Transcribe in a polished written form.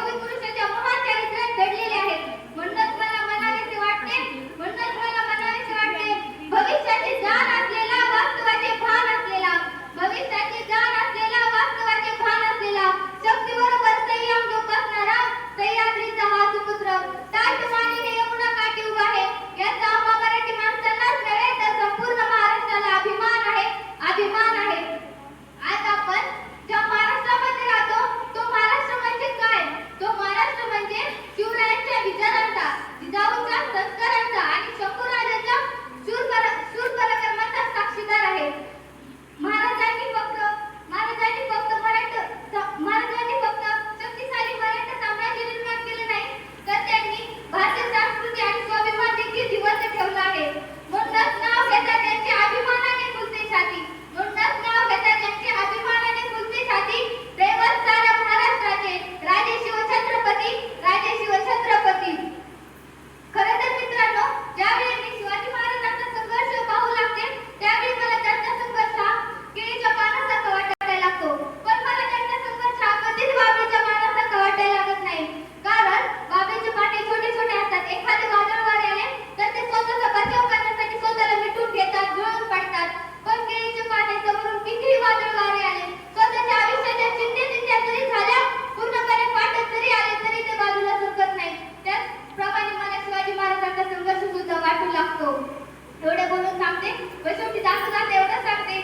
योगी पुरुषाच्या महान चरित्रात घडलेले आहेत. म्हणूनच मला म्हणावेसे वाटते भविष्याची जाण असलेला वास्तवाचे भान असलेला शक्तीबरोबर संयम जोपासणारा सह्याद्रीचा हा सुपुत्र ताठमानेने यमुना काठी उभा आहे. याचा आम्हा मराठी माणसांनाच नव्हे तर संपूर्ण महाराष्ट्राला अभिमान आहे. आज आपण ज्या महाराष्ट्रामध्ये राहतो तो महाराष्ट्र म्हणजे काय? तो महाराष्ट्र म्हणजे शिवरायांच्या विचारांचा, जिजाऊंच्या संस्कारांचा आणि शंभूराजांच्या शूर पराक्रमाचा साक्षीदार आहे. महाराजांनी फक्त शक्तिशाली मराठा साम्राज्य निर्माण केले नाही, तर त्यांनी भारतीय संस्कृती आणि स्वाभिमान देखील जिवंत ठेवला आहे. म्हणूनच नाव घेता त्यांचे अभिमानाने फुलते छाती दैवत साऱ्या महाराष्ट्राचे राजे शिवछत्रपती. खरं तर मित्रांनो, ज्यावेळी मी शिवाजी महाराजांचा संघर्ष पाहू लागते त्यावेळी मला त्यांचा संघर्ष हा केळीच्या पानासारखा वाटायला लागतो. पण मला त्यांचा संघर्ष हा कधीच बाबळीच्या पानासारखा वाटायला लागत नाही. कारण बाबळीचे पाने छोटे छोटे असतात. एखादे वादळ वारे आले तर ते स्वतःचा बचाव करण्यासाठी स्वतःला मिटून घेतात, जुळून पडतात. पण केळीचे पाने समोरून कितीही वादळ वारे आले, स्वतःच्या आयुष्याच्या चिंध्या जरी झाल्या, पूर्णपणे फाटत जरी आले तरी ते बाजूला सरकत नाही. त्याचप्रमाणे मला शिवाजी महाराजांचा संघर्ष सुद्धा वाटू लागतो. एवढे बोलून थांबते व शेवटी जाता जाता एवढं सांगते